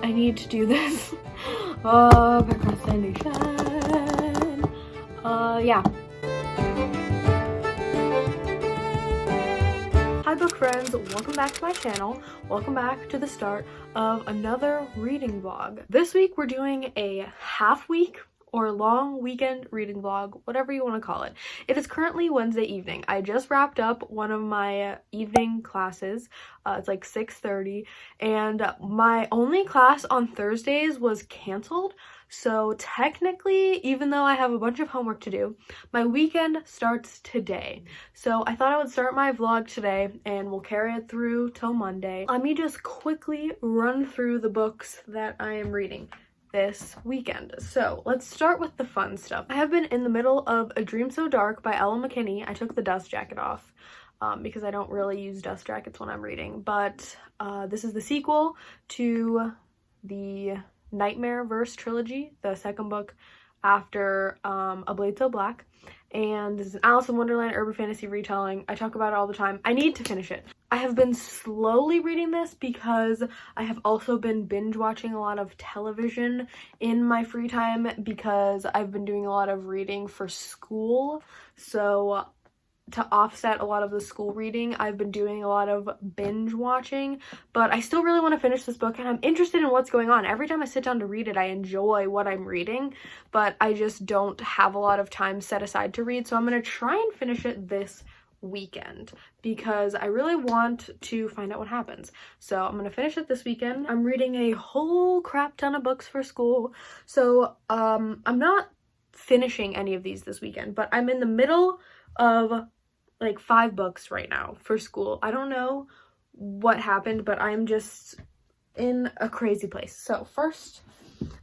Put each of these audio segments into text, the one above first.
I need to do this. Oh, procrastination. Yeah. Hi book friends, welcome back to my channel. Welcome back to the start of another reading vlog. This week we're doing a half week or long weekend reading vlog, whatever you want to call it. It is currently Wednesday evening. I just wrapped up one of my evening classes. It's like 6:30, and my only class on Thursdays was canceled. So technically, even though I have a bunch of homework to do, my weekend starts today. So I thought I would start my vlog today and we'll carry it through till Monday. Let me just quickly run through the books that I am reading this weekend. So let's start with the fun stuff. I have been in the middle of A Dream So Dark by McKinney. I took the dust jacket off because I don't really use dust jackets when I'm reading, but this is the sequel to the Nightmare Verse trilogy, the second book after A Blade So Black, and this is an Alice in Wonderland urban fantasy retelling. I talk about it all the time. I need to finish it. I have been slowly reading this because I have also been binge watching a lot of television in my free time because I've been doing a lot of reading for school. So to offset a lot of the school reading, I've been doing a lot of binge watching, but I still really want to finish this book and I'm interested in what's going on. Every time I sit down to read it, I enjoy what I'm reading, but I just don't have a lot of time set aside to read, so I'm going to try and finish it this weekend because I really want to find out what happens. So I'm going to finish it this weekend. I'm reading a whole crap ton of books for school, so I'm not finishing any of these this weekend, but I'm in the middle of like 5 books right now for school. I don't know what happened, but I'm just in a crazy place. So first,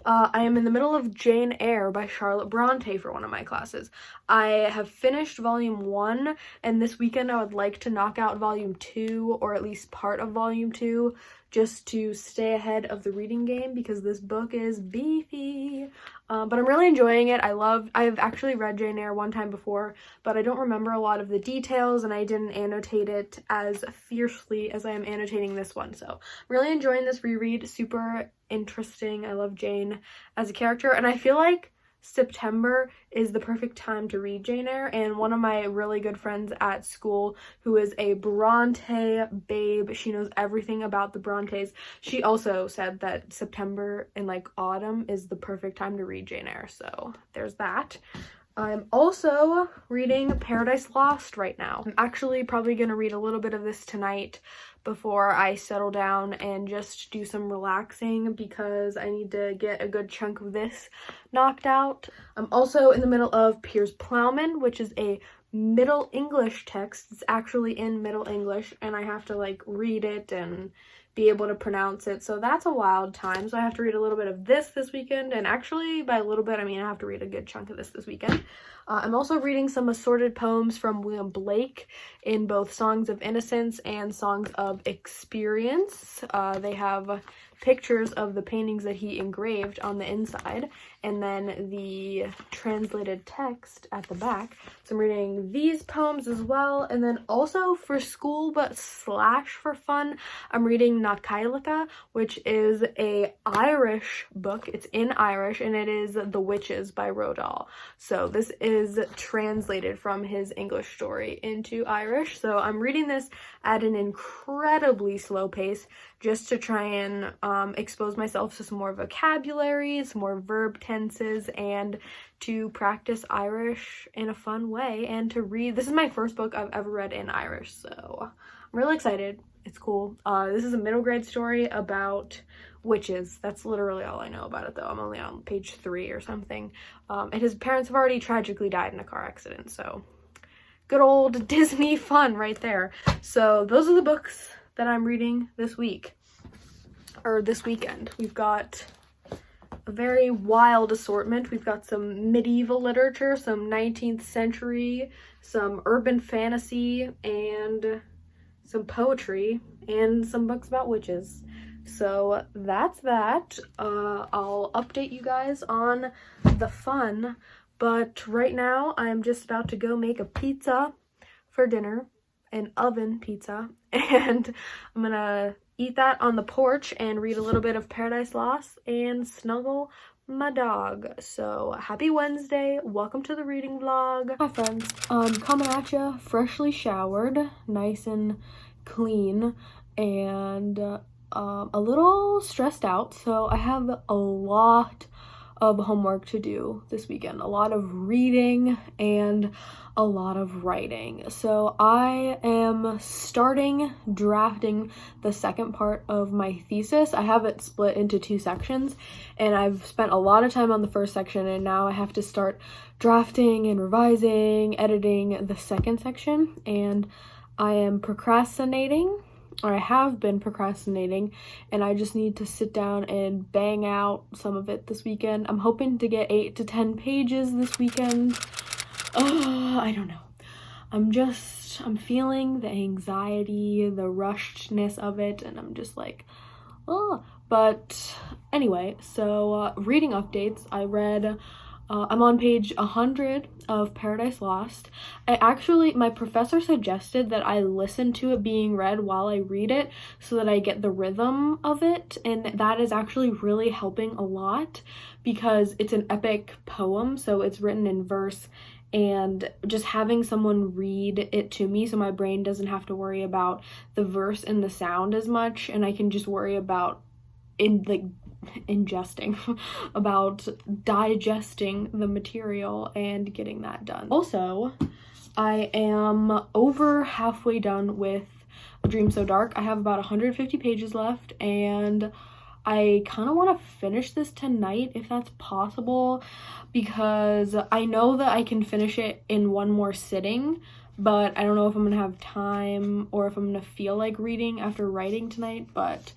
I am in the middle of Jane Eyre by Charlotte Brontë for one of my classes. I have finished volume 1, and this weekend I would like to knock out volume 2, or at least part of volume 2, just to stay ahead of the reading game because this book is beefy. But I'm really enjoying it. I've actually read Jane Eyre one time before, but I don't remember a lot of the details and I didn't annotate it as fiercely as I am annotating this one. So I'm really enjoying this reread. Super interesting. I love Jane as a character, and I feel like September is the perfect time to read Jane Eyre, and one of my really good friends at school who is a Brontë babe, she knows everything about the Brontes, she also said that September and like autumn is the perfect time to read Jane Eyre, so there's that. I'm also reading Paradise Lost right now. I'm actually probably going to read a little bit of this tonight before I settle down and just do some relaxing because I need to get a good chunk of this knocked out. I'm also in the middle of Piers Plowman, which is a Middle English text. It's actually in Middle English and I have to like read it and be able to pronounce it, so that's a wild time. So I have to read a little bit of this weekend, and actually by a little bit I mean I have to read a good chunk of this weekend. I'm also reading some assorted poems from William Blake in both Songs of Innocence and Songs of Experience. They have pictures of the paintings that he engraved on the inside and then the translated text at the back. So I'm reading these poems as well, and then also for school but slash for fun, I'm reading Cailleacha, which is a Irish book. It's in Irish and it is The Witches by Roald. So this is translated from his English story into Irish. So I'm reading this at an incredibly slow pace just to try and expose myself to some more vocabulary, some more verb tenses, and to practice Irish in a fun way and to read. This is my first book I've ever read in Irish, so I'm really excited. It's cool. This is a middle grade story about witches. That's literally all I know about it, though. I'm only on page 3 or something. And his parents have already tragically died in a car accident, so good old Disney fun right there. So those are the books that I'm reading this week, or this weekend. We've got a very wild assortment. We've got some medieval literature, some 19th century, some urban fantasy, and some poetry, and some books about witches. So that's that. I'll update you guys on the fun, but right now I'm just about to go make a pizza for dinner, an oven pizza, and I'm gonna eat that on the porch and read a little bit of Paradise Lost and snuggle my dog. So happy Wednesday, welcome to the reading vlog. Hi friends, coming at ya freshly showered, nice and clean, and a little stressed out. So I have a lot of homework to do this weekend, a lot of reading and a lot of writing. So I am starting drafting the second part of my thesis. I have it split into 2 sections, and I've spent a lot of time on the first section, and now I have to start drafting and revising, editing the second section, and I am procrastinating, or I have been procrastinating, and I just need to sit down and bang out some of it this weekend. I'm hoping to get 8 to 10 pages this weekend. I don't know. I'm feeling the anxiety, the rushedness of it, and I'm just like, oh. But anyway, so reading updates. I read, I'm on page 100 of Paradise Lost. My professor suggested that I listen to it being read while I read it so that I get the rhythm of it, and that is actually really helping a lot because it's an epic poem, so it's written in verse, and just having someone read it to me so my brain doesn't have to worry about the verse and the sound as much, and I can just worry about ingesting about digesting the material and getting that done. Also, I am over halfway done with A Dream So Dark. I have about 150 pages left, and I kind of want to finish this tonight if that's possible, because I know that I can finish it in one more sitting, but I don't know if I'm gonna have time or if I'm gonna feel like reading after writing tonight. But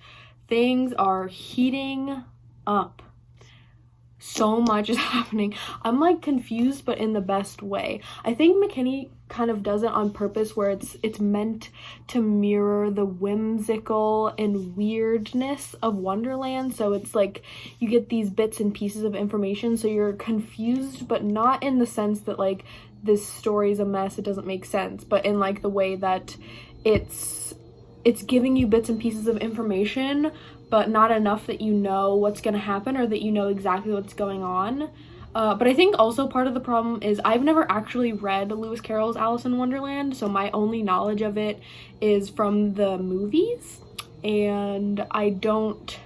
things are heating up. So much is happening. I'm like confused, but in the best way. I think McKinney kind of does it on purpose, where it's meant to mirror the whimsical and weirdness of Wonderland. So it's like you get these bits and pieces of information, so you're confused, but not in the sense that like this story's a mess, it doesn't make sense, but in like the way that it's giving you bits and pieces of information, but not enough that you know what's gonna happen or that you know exactly what's going on. But I think also part of the problem is I've never actually read Lewis Carroll's Alice in Wonderland, so my only knowledge of it is from the movies, and I don't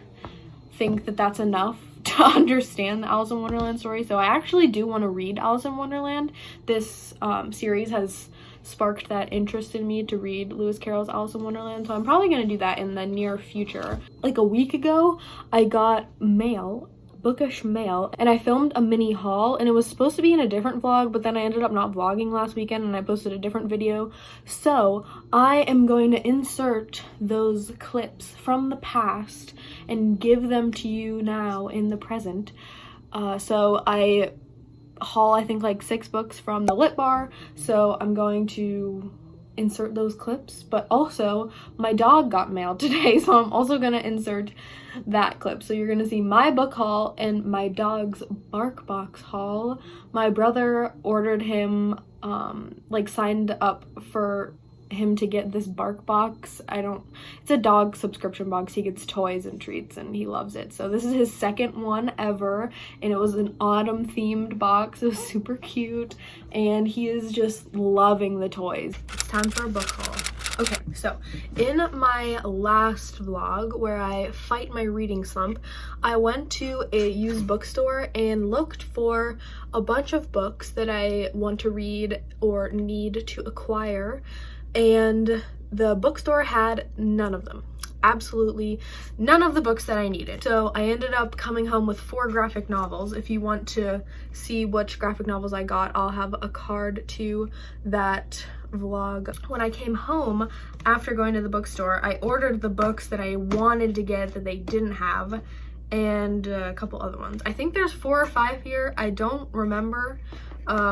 think that that's enough to understand the Alice in Wonderland story. So I actually do want to read Alice in Wonderland. This series has sparked that interest in me to read Lewis Carroll's Alice in Wonderland, so I'm probably going to do that in the near future. Like a week ago, I got bookish mail, and I filmed a mini haul, and it was supposed to be in a different vlog, but then I ended up not vlogging last weekend and I posted a different video. So I am going to insert those clips from the past and give them to you now in the present. So I haul, I think, like 6 books from the lit bar, so I'm going to insert those clips. But also my dog got mailed today, so I'm also gonna insert that clip. So you're gonna see my book haul and my dog's bark box haul. My brother ordered him like signed up for him to get this bark box. It's a dog subscription box. He gets toys and treats and he loves it. So this is his second one ever, and it was an autumn themed box. It was super cute and he is just loving the toys. It's time for a book haul. Okay, so in my last vlog where I fight my reading slump, I went to a used bookstore and looked for a bunch of books that I want to read or need to acquire, and the bookstore had none of them. Absolutely none of the books that I needed. So I ended up coming home with 4 graphic novels. If you want to see which graphic novels I got, I'll have a card to that vlog. When I came home after going to the bookstore, I ordered the books that I wanted to get that they didn't have, and a couple other ones. I think there's 4 or 5 here. I don't remember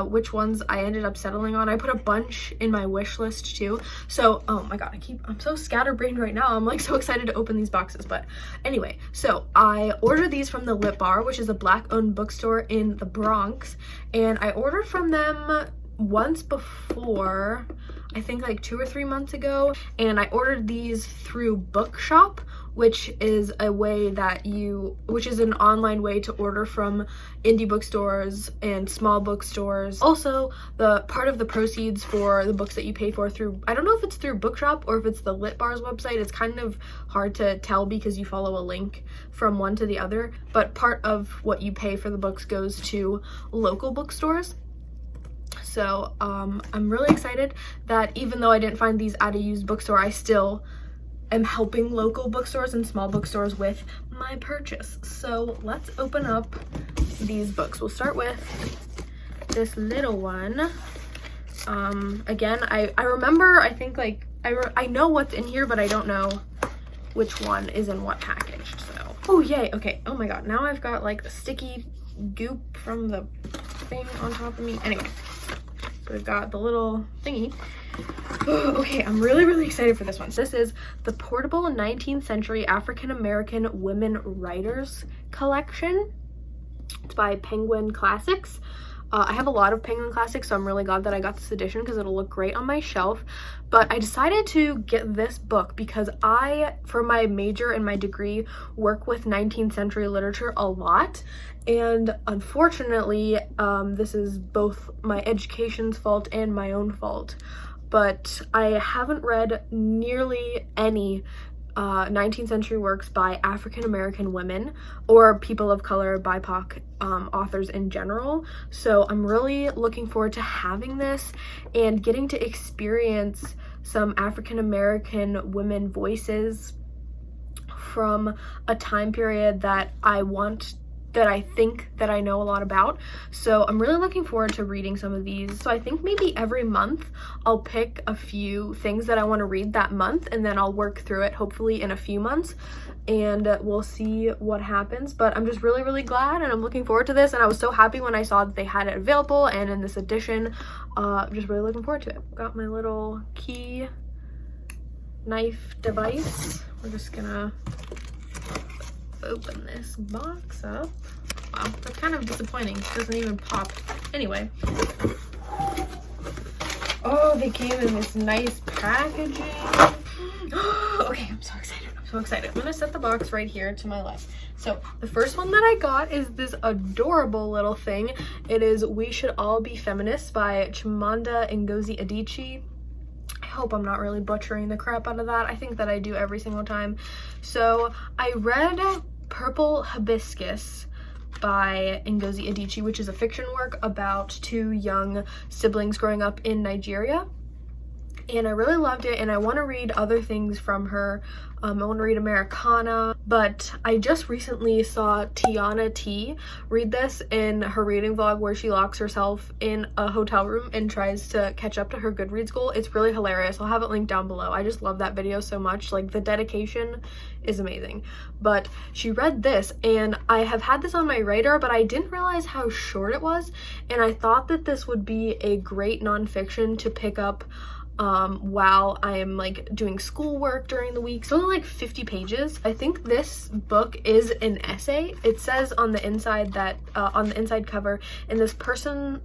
which ones I ended up settling on. I put a bunch in my wish list too. So, oh my god, I'm so scatterbrained right now. I'm like so excited to open these boxes. But anyway, so I ordered these from the Lit Bar, which is a Black-owned bookstore in the Bronx, and I ordered from them once before. I think like 2 or 3 months ago, and I ordered these through Bookshop, which is an online way to order from indie bookstores and small bookstores. Also, the part of the proceeds for the books that you pay for through, I don't know if it's through Bookshop or if it's the Lit Bar's website. It's kind of hard to tell because you follow a link from one to the other, but part of what you pay for the books goes to local bookstores. So I'm really excited that even though I didn't find these at a used bookstore, I still am helping local bookstores and small bookstores with my purchase. So let's open up these books. We'll start with this little one. Again, I remember, I think like I know what's in here, but I don't know which one is in what package. So oh yay, okay, oh my god, now I've got like the sticky goop from the thing on top of me. Anyway, so we've got the little thingy. Okay, I'm really excited for this one. So this is the Portable 19th Century African American Women Writers Collection. It's by Penguin Classics. I have a lot of Penguin Classics, so I'm really glad that I got this edition because it'll look great on my shelf. But I decided to get this book because I, for my major and my degree, work with 19th century literature a lot. And unfortunately, this is both my education's fault and my own fault. But I haven't read nearly any 19th century works by African American women or people of color, BIPOC authors in general. So I'm really looking forward to having this and getting to experience some African American women voices from a time period that I think that I know a lot about. So I'm really looking forward to reading some of these. So I think maybe every month I'll pick a few things that I want to read that month, and then I'll work through it hopefully in a few months, and we'll see what happens. But I'm just really glad, and I'm looking forward to this, and I was so happy when I saw that they had it available and in this edition. I'm just really looking forward to it. Got my little key knife device. We're just gonna open this box up. Wow, that's kind of disappointing. It doesn't even pop. Anyway. Oh, they came in this nice packaging. Okay, I'm so excited. I'm so excited. I'm gonna set the box right here to my left. So the first one that I got is this adorable little thing. It is We Should All Be Feminists by Chimamanda Ngozi Adichie. I hope I'm not really butchering the crap out of that. I think that I do every single time. So I read Purple Hibiscus by Ngozi Adichie, which is a fiction work about 2 young siblings growing up in Nigeria. And I really loved it, and I want to read other things from her. I want to read Americana, but I just recently saw Tiana T read this in her reading vlog where she locks herself in a hotel room and tries to catch up to her Goodreads goal. It's really hilarious. I'll have it linked down below. I just love that video so much. Like, the dedication is amazing. But she read this, and I have had this on my radar, but I didn't realize how short it was, and I thought that this would be a great nonfiction to pick up while I'm like doing schoolwork during the week. It's only like 50 pages. I think this book is an essay. It says on the inside that on the inside cover, in this personal,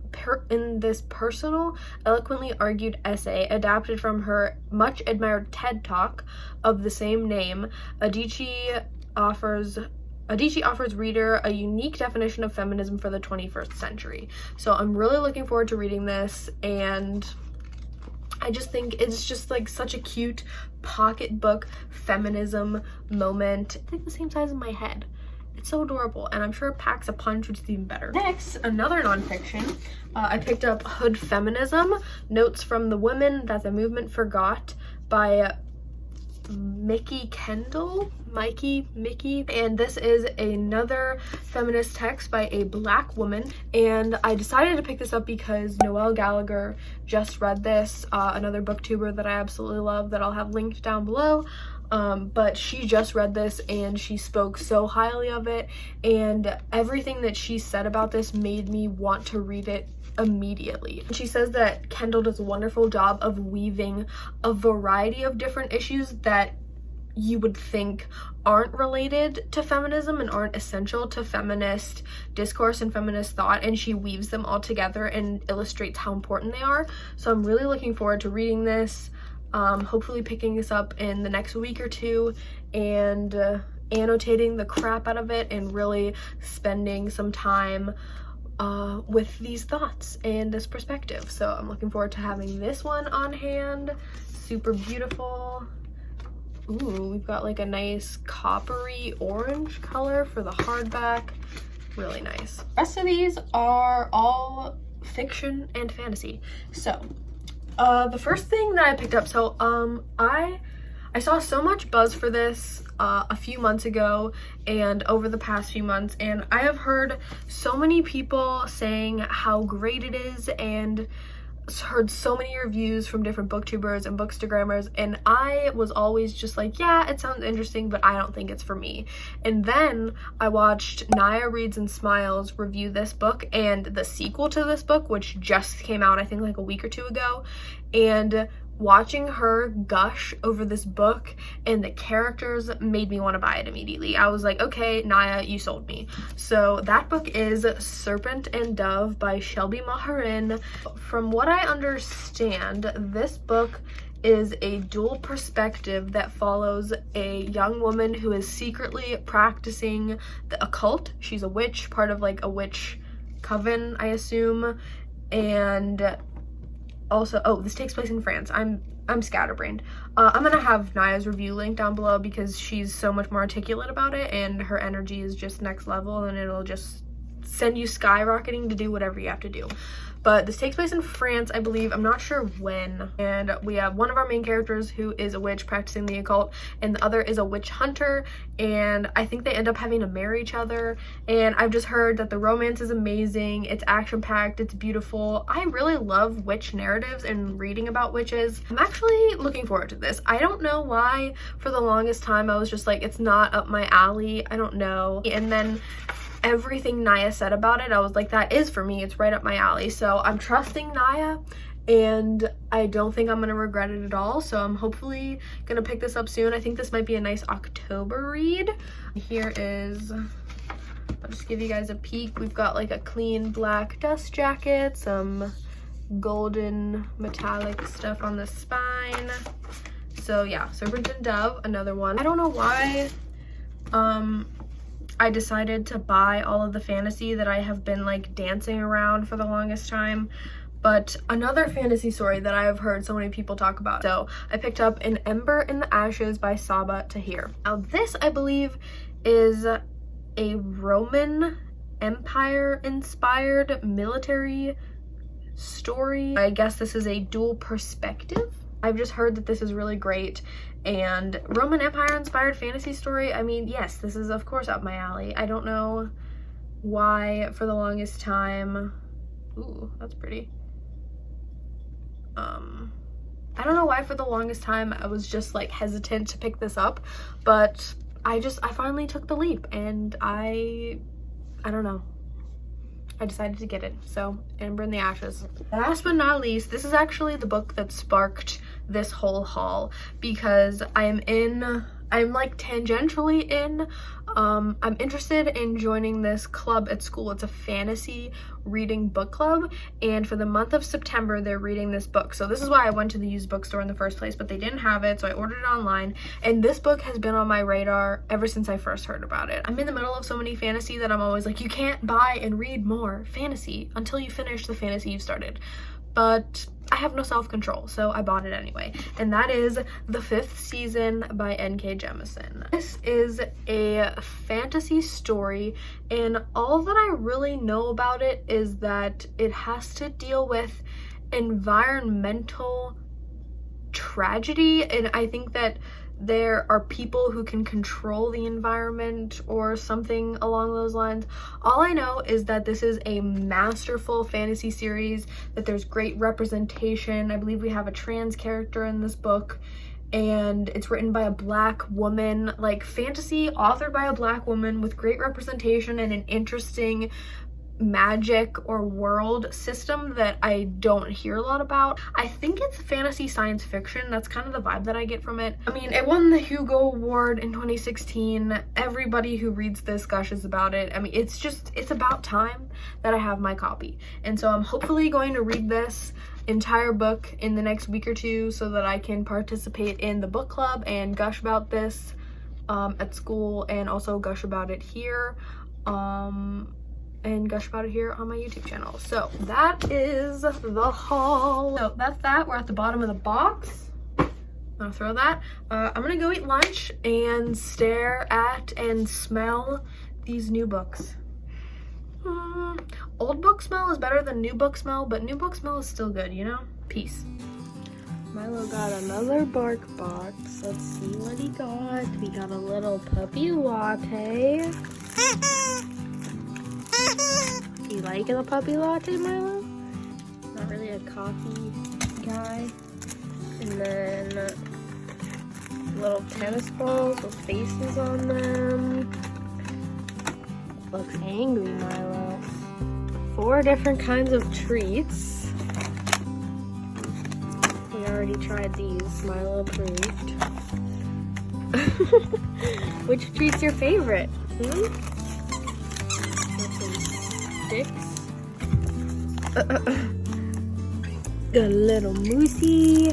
eloquently argued essay adapted from her much admired TED Talk of the same name, Adichie offers reader a unique definition of feminism for the 21st century. So I'm really looking forward to reading this, and I just think it's just like such a cute pocketbook feminism moment. It's like the same size as my head. It's so adorable, and I'm sure it packs a punch, which is even better. Next, another nonfiction. I picked up Hood Feminism, Notes from the Women That the Movement Forgot by Kendall, Mikki, and this is another feminist text by a Black woman, and I decided to pick this up because Noelle Gallagher just read this, another booktuber that I absolutely love that I'll have linked down below. But she just read this and she spoke so highly of it, and everything that she said about this made me want to read it immediately. She says that Kendall does a wonderful job of weaving a variety of different issues that you would think aren't related to feminism and aren't essential to feminist discourse and feminist thought, and she weaves them all together and illustrates how important they are. So I'm really looking forward to reading this, hopefully picking this up in the next week or two and annotating the crap out of it and really spending some time with these thoughts and this perspective. So I'm looking forward to having this one on hand. Super beautiful. Ooh, we've got like a nice coppery orange color for the hardback. Really nice. The rest of these are all fiction and fantasy. So the first thing that I picked up, so I saw so much buzz for this a few months ago and over the past few months, and I have heard so many people saying how great it is and heard so many reviews from different booktubers and bookstagrammers, and I was always just like, yeah, it sounds interesting, but I don't think it's for me. And then I watched Naya Reads and Smiles review this book and the sequel to this book, which just came out I think like a week or two ago, and watching her gush over this book and the characters made me want to buy it immediately. I was like, okay, Naya, you sold me. So that book is Serpent and Dove by Shelby Mahurin. From what I understand, this book is a dual perspective that follows a young woman who is secretly practicing the occult. She's a witch, part of like a witch coven, I assume, and also, oh, this takes place in France. I'm scatterbrained. I'm gonna have Naya's review link down below because she's so much more articulate about it and her energy is just next level, and it'll just send you skyrocketing to do whatever you have to do. But this takes place in France, I believe. I'm not sure when. And we have one of our main characters who is a witch practicing the occult, and the other is a witch hunter, and I think they end up having to marry each other. And I've just heard that the romance is amazing, it's action-packed, it's beautiful. I really love witch narratives and reading about witches. I'm actually looking forward to this. I don't know why for the longest time I was just like, it's not up my alley, I don't know. And then everything Naya said about it, I was like, that is for me, it's right up my alley. So I'm trusting Naya, and I don't think I'm gonna regret it at all. So I'm hopefully gonna pick this up soon. I think this might be a nice October read. Here is, I'll just give you guys a peek. We've got like a clean black dust jacket, some golden metallic stuff on the spine. So yeah, Serpent and Dove, another one. I don't know why I decided to buy all of the fantasy that I have been like dancing around for the longest time, but another fantasy story that I have heard so many people talk about. So I picked up An Ember in the Ashes by Sabaa Tahir. Now this, I believe, is a Roman Empire inspired military story. I guess this is a dual perspective. I've just heard that this is really great, and Roman Empire inspired fantasy story, I mean, yes, this is of course up my alley. I don't know why for the longest time, ooh, that's pretty. I don't know why for the longest time I was just like hesitant to pick this up, but I finally took the leap, and I don't know. I decided to get it. So, Ember in the Ashes. Last but not least, this is actually the book that sparked this whole haul, because I'm like tangentially in, I'm interested in joining this club at school. It's a fantasy reading book club, and for the month of September they're reading this book. So this is why I went to the used bookstore in the first place, but they didn't have it, so I ordered it online, and this book has been on my radar ever since I first heard about it. I'm in the middle of so many fantasy that I'm always like, you can't buy and read more fantasy until you finish the fantasy you've started. But I have no self-control, so I bought it anyway. And that is The Fifth Season by N.K. Jemisin. This is a fantasy story, and all that I really know about it is that it has to deal with environmental tragedy, and I think that there are people who can control the environment or something along those lines. All I know is that this is a masterful fantasy series, that there's great representation. I believe we have a trans character in this book, and it's written by a Black woman, like fantasy authored by a Black woman with great representation and an interesting magic or world system that I don't hear a lot about. I think it's fantasy science fiction. That's kind of the vibe that I get from it. I mean, it won the Hugo Award in 2016. Everybody who reads this gushes about it. I mean, it's about time that I have my copy. And so I'm hopefully going to read this entire book in the next week or two so that I can participate in the book club and gush about this at school, and also gush about it here. And gush about it here on my YouTube channel. So that is the haul. So that's that. We're at the bottom of the box. I'm gonna throw that. I'm gonna go eat lunch and stare at and smell these new books. Old book smell is better than new book smell, but new book smell is still good, you know? Peace. Milo got another bark box. Let's see what he got. We got a little puppy latte. You liking the puppy latte, Milo? Not really a coffee guy. And then little tennis balls with faces on them. Looks angry, Milo. 4 different kinds of treats. We already tried these. Milo approved. Which treat's your favorite? Got a little moosey,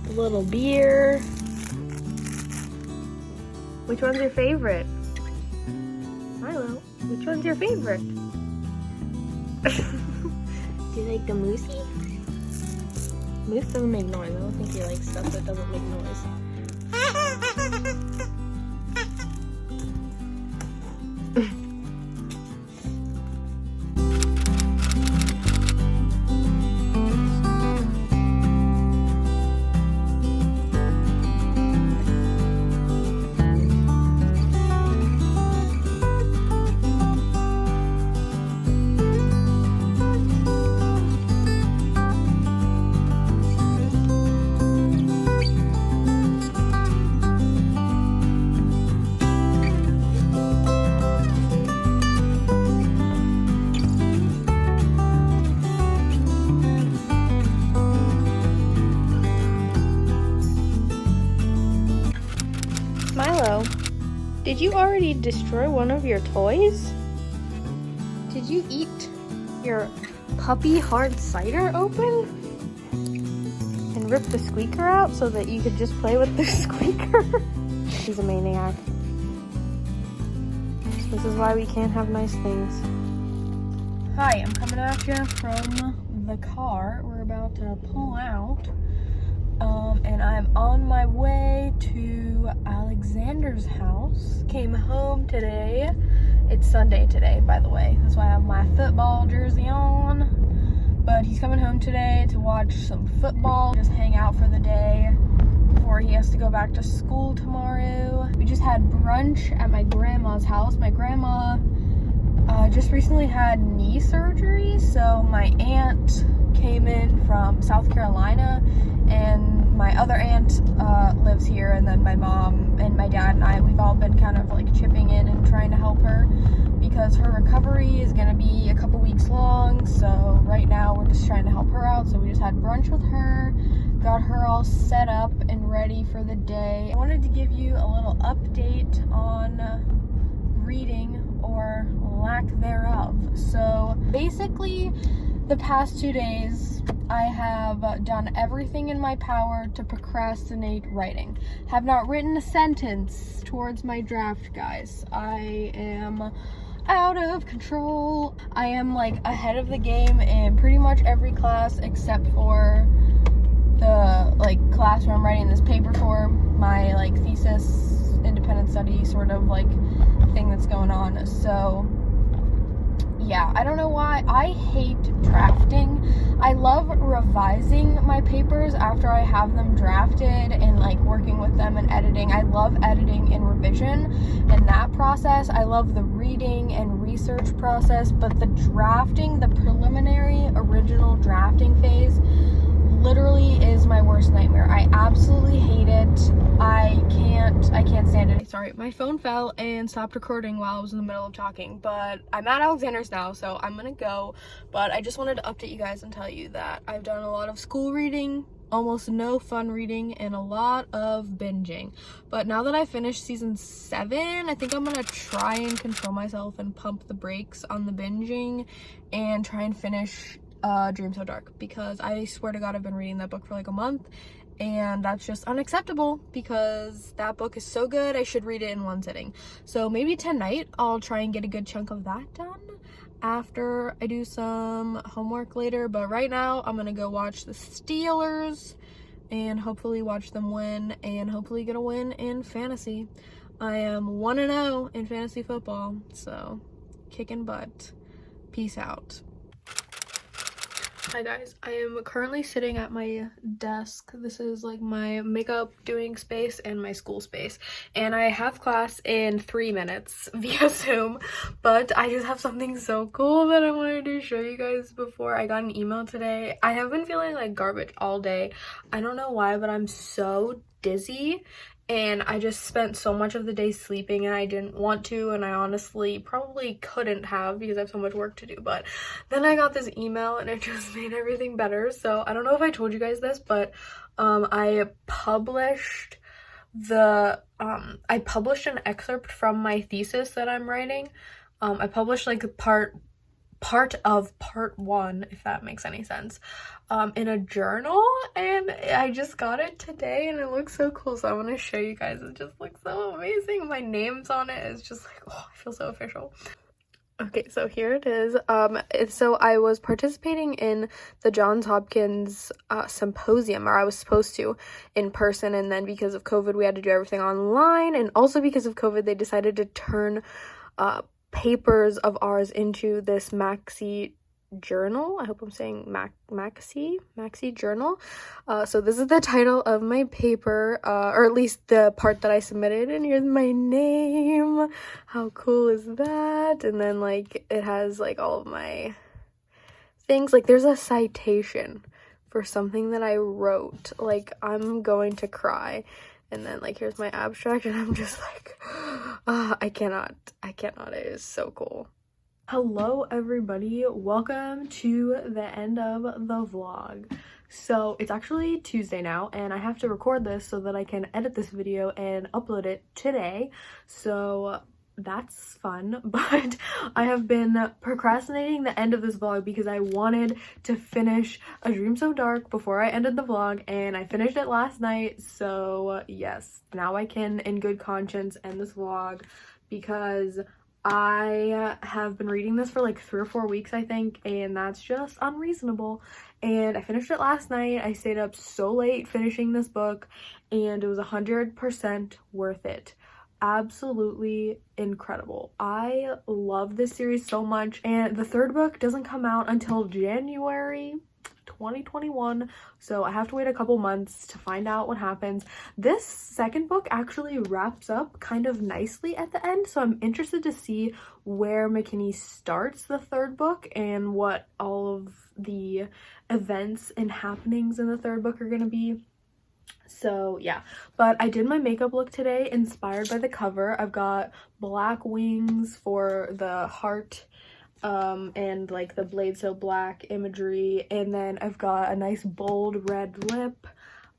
a little beer. Which one's your favorite? Milo, which one's your favorite? Do you like the moosey? Moose doesn't make noise. I don't think he likes stuff that doesn't make noise. Did you already destroy one of your toys? Did you eat your puppy hard cider open? And rip the squeaker out so that you could just play with the squeaker? He's a maniac. This is why we can't have nice things. Hi, I'm coming at you from the car. We're about to pull out. And I'm on my way to Alexander's house. Came home today. It's Sunday today, by the way. That's why I have my football jersey on. But he's coming home today to watch some football, just hang out for the day before he has to go back to school tomorrow. We just had brunch at my grandma's house. My grandma just recently had knee surgery, so my aunt came in from South Carolina, and my other aunt lives here, and then my mom and my dad and I, we've all been kind of like chipping in and trying to help her because her recovery is going to be a couple weeks long. So right now we're just trying to help her out. So we just had brunch with her, got her all set up and ready for the day. I wanted to give you a little update on reading, or lack thereof. So basically, the past 2 days, I have done everything in my power to procrastinate writing. Have not written a sentence towards my draft, guys. I am out of control. I am like ahead of the game in pretty much every class except for the like class where I'm writing this paper for, my like thesis, independent study sort of like thing that's going on. So yeah, I don't know why. I hate drafting. I love revising my papers after I have them drafted and like working with them and editing. I love editing and revision and that process. I love the reading and research process, but the drafting, the preliminary original drafting phase literally is my worst nightmare. I absolutely hate it. I can't stand it. Sorry, my phone fell and stopped recording while I was in the middle of talking, but I'm at Alexander's now, so I'm gonna go. But I just wanted to update you guys and tell you that I've done a lot of school reading, almost no fun reading, and a lot of binging. But now that I finished season 7, I think I'm gonna try and control myself and pump the brakes on the binging and try and finish Dream So Dark, because I swear to God I've been reading that book for like a month, and that's just unacceptable because that book is so good. I should read it in one sitting. So maybe tonight I'll try and get a good chunk of that done after I do some homework later. But right now I'm gonna go watch the Steelers and hopefully watch them win and hopefully get a win in fantasy. I am 1-0 in fantasy football, so kicking butt. Peace out. Hi guys, I am currently sitting at my desk. This is like my makeup doing space and my school space, and I have class in 3 minutes via Zoom, but I just have something so cool that I wanted to show you guys before. I got an email today. I have been feeling like garbage all day. I don't know why, but I'm so dizzy. And I just spent so much of the day sleeping, and I didn't want to, and I honestly probably couldn't have because I have so much work to do. But then I got this email and it just made everything better. So I don't know if I told you guys this, but I published an excerpt from my thesis that I'm writing. I published like part of part 1, if that makes any sense, in a journal, and I just got it today and it looks so cool, so I want to show you guys. It just looks so amazing. My name's on it. It's just like, oh, I feel so official. Okay, so here it is. So I was participating in the Johns Hopkins symposium, or I was supposed to, in person, and then because of COVID we had to do everything online, and also because of COVID they decided to turn papers of ours into this maxi journal. I hope I'm saying maxi journal. So this is the title of my paper, or at least the part that I submitted, and here's my name. How cool is that? And then like it has like all of my things. Like there's a citation for something that I wrote. Like I'm going to cry. And then like here's my abstract, and I'm just like, I cannot. It is so cool. Hello everybody, welcome to the end of the vlog. So it's actually Tuesday now, and I have to record this so that I can edit this video and upload it today. So that's fun, but I have been procrastinating the end of this vlog because I wanted to finish A Dream So Dark before I ended the vlog, and I finished it last night. So yes, now I can in good conscience end this vlog because I have been reading this for like 3 or 4 weeks, I think, and that's just unreasonable. And I finished it last night. I stayed up so late finishing this book, and it was 100% worth it. Absolutely incredible. I love this series so much, and the 3rd book doesn't come out until January 2021, so I have to wait a couple months to find out what happens. This 2nd book actually wraps up kind of nicely at the end, so I'm interested to see where McKinney starts the 3rd book and what all of the events and happenings in the 3rd book are going to be. So yeah, but I did my makeup look today inspired by the cover. I've got black wings for the heart, and like the blade so black imagery, and then I've got a nice bold red lip.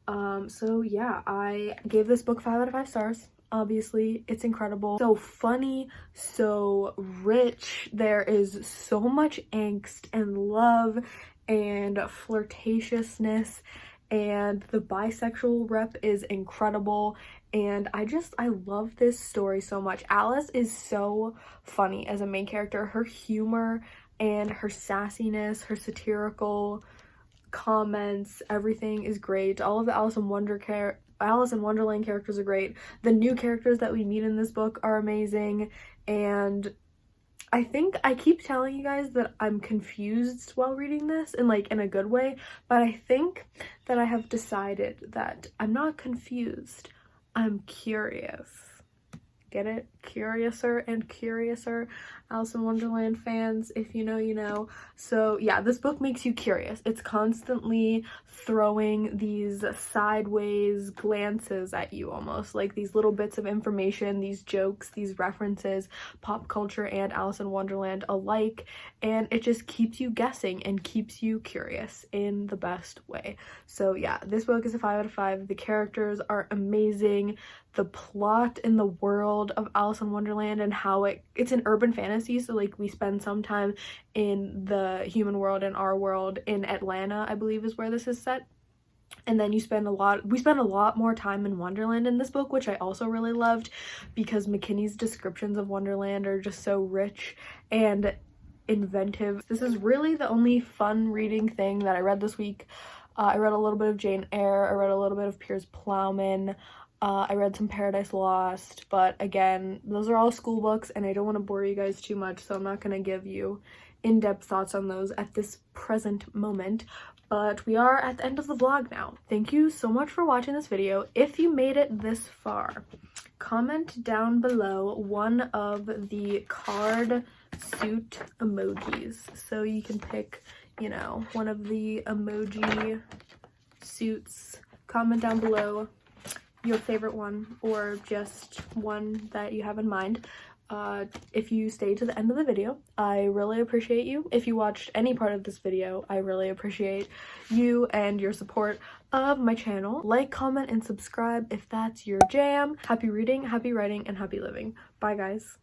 So yeah, I gave this book 5 out of 5 stars. Obviously, it's incredible. So funny, so rich. There is so much angst and love and flirtatiousness, and the bisexual rep is incredible, and I love this story so much. Alice is so funny as a main character. Her humor and her sassiness, her satirical comments, everything is great. All of the Alice in Wonderland characters are great. The new characters that we meet in this book are amazing, and I think I keep telling you guys that I'm confused while reading this, and like in a good way, but I think that I have decided that I'm not confused, I'm curious. Get it? Curiouser and curiouser. Alice in Wonderland fans, if you know, you know. So yeah, this book makes you curious. It's constantly throwing these sideways glances at you, almost like these little bits of information, these jokes, these references, pop culture and Alice in Wonderland alike, and it just keeps you guessing and keeps you curious in the best way. So yeah, this book is a 5 out of 5. The characters are amazing. The plot in the world of Alice in Wonderland and how it's an urban fantasy, so like we spend some time in the human world and our world in Atlanta, I believe is where this is set. And then we spend a lot more time in Wonderland in this book, which I also really loved because McKinney's descriptions of Wonderland are just so rich and inventive. This is really the only fun reading thing that I read this week. I read a little bit of Jane Eyre, I read a little bit of Piers Plowman, I read some Paradise Lost, but again, those are all school books and I don't want to bore you guys too much, so I'm not going to give you in-depth thoughts on those at this present moment. But we are at the end of the vlog now. Thank you so much for watching this video. If you made it this far, comment down below one of the card suit emojis. So you can pick, you know, one of the emoji suits. Comment down below your favorite one or just one that you have in mind. If you stay to the end of the video, I really appreciate you. If you watched any part of this video, I really appreciate you and your support of my channel. Like, comment, and subscribe if that's your jam. Happy reading, happy writing, and happy living. Bye, guys.